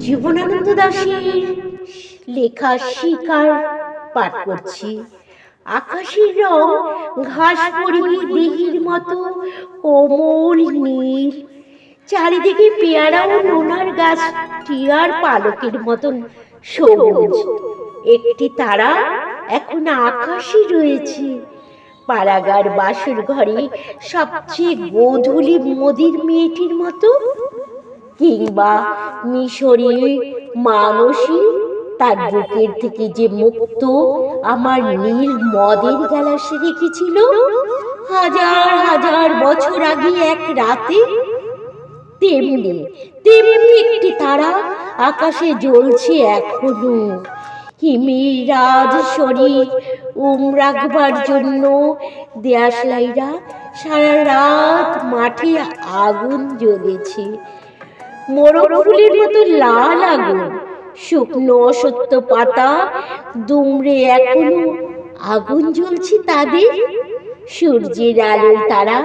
জীবনানন্দ দাশের লেখা শিকার পাঠ করছি। আকাশের রং ঘাস পরিয়ে দেহির মতো কোমল নীল, চারিদিকে পেয়ারা ও নোনার গাছ টিয়ার পালকের মতন সবুজ। একটি তারা এখন আকাশে রয়েছে। পাড়াগার বাসর ঘরে সবচেয়ে গোধূলি মোদির মেয়েটির মতো, কিংবা মিশরে মানসী তার বুকের থেকে যে মুক্ত আমার নীল মদের গ্যালাসে রেখেছিল হাজার হাজার বছর আগে এক রাতে, তেমনি তেমনি একটি তারা আকাশে জ্বলছে এখনো। হিমের রাজ শরীর রাখবার জন্য দেয়াশলাইরা সারা রাত মাঠে আগুন জ্বলেছে, মোরগ ফুলের মতো লাল আগুন। শুকনো অসত্য পাতা দুমড়ে এখনো আগুন জ্বলছে তাদের। সূর্যের আলোয় তারা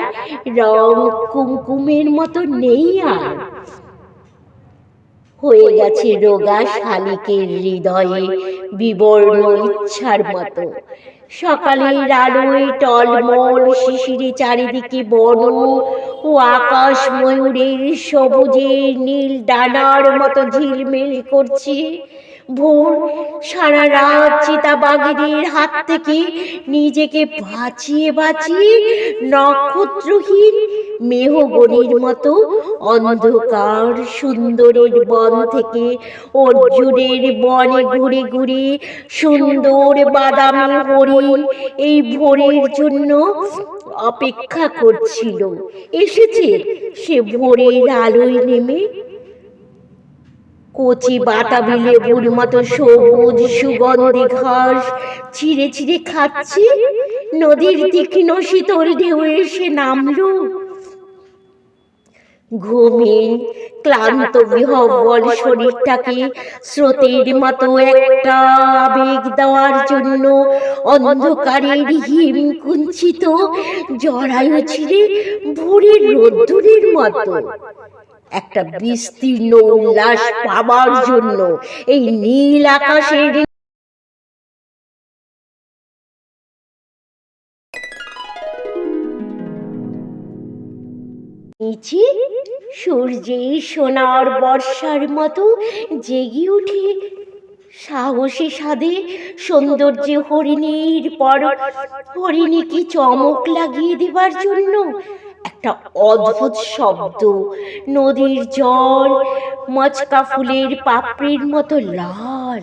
রং কুমকুমের মতো নেই আর, হয়ে গেছে রোগা শালিকের হৃদয়ে বিবর্ণ ইচ্ছার মতো। সকালের আলোয় টলমল শিশিরে চারিদিকে বন ও আকাশ ময়ূরের সবুজের নীল ডানার মতো ঝিলমিল করছে। ভোর সারা রাত চিতাবাঘের হাত থেকে নিজেকে বাঁচিয়ে বাঁচিয়ে নক্ষত্রহীন মেহগনির মতো অন্ধকার সুন্দরের বন থেকে অর্জুনের বনে ঘুরে ঘুরে সুন্দর বাদামি হরিণ এই ভোরের জন্য অপেক্ষা করছিল। এসেছে সে ভোরের আলোয় নেমে, কচি বাতাবি লেবুর মতো সবুজ সুগন্ধি ঘাস ছিঁড়ে ছিঁড়ে খাচ্ছে। নদীর তীক্ষ্ণ শীতল ঢেউ এসে নামলো। ঘুমিয়ে ক্লান্ত বিহ্বল শরীরটাকে স্রোতের মতো একটা আবেগ দেওয়ার জন্য অন্ধকারের হিম কুঞ্চিত জরায়ু ছিঁড়ে ভোরের রোদ্দুরের মতো একটা বিস্তীর্ণ উল্লাস পাবার জন্য এই নীল আকাশের নিচে সূর্যের সোনার বর্ষার মতো জেগে উঠে সাহসী সাধে সৌন্দর্যে হরিণীর পর হরিণীকে চমক লাগিয়ে দেবার জন্য একটা অদ্ভুত শব্দ। নদীর জল মচকা ফুলের পাপড়ির মতো লাল।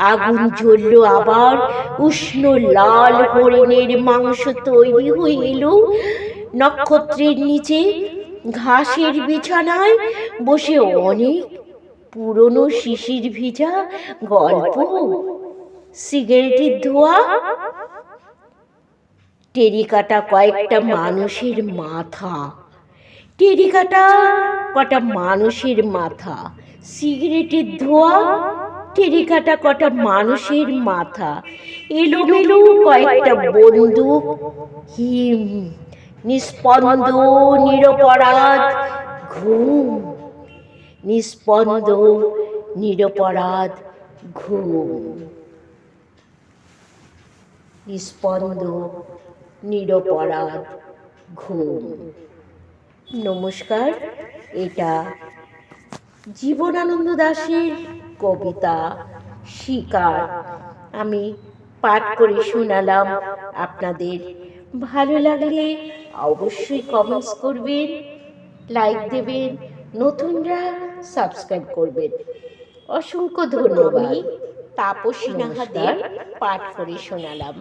আগুন জ্বলল আবার, উষ্ণ লাল হরিণের মাংস তৈরি হয়ে এলো। নক্ষত্রের নিচে ঘাসের বিছানায় বসে অনেক পুরনো শিশির ভিজা গল্প, সিগারেটের ধোঁয়া, টেরিকাটা কয়েকটা মানুষের মাথা, টেরিকাটা কটা মানুষের মাথা, সিগারেটের ধোঁয়া, টেরিকাটা কটা মানুষের মাথা, এলোমেলো কয়েকটা বন্দুক, হিম, নিস্পন্দ নিরপরাধ ঘুম, নিস্পন্দ নিরপরাধ ঘুম, নিস্পন্দ নিরপরাধ ঘুম। নমস্কার, এটা জীবনানন্দ দাশের কবিতা শিকার আমি পাঠ করে শোনালাম আপনাদের। ভালো লাগলে অবশ্যই কমেন্টস করবেন, লাইক দেবেন, নতুনরা সাবস্ক্রাইব করবেন। অসংখ্য ধন্যবাদ। তাপসী নাহাদের পাঠ করে শোনালাম।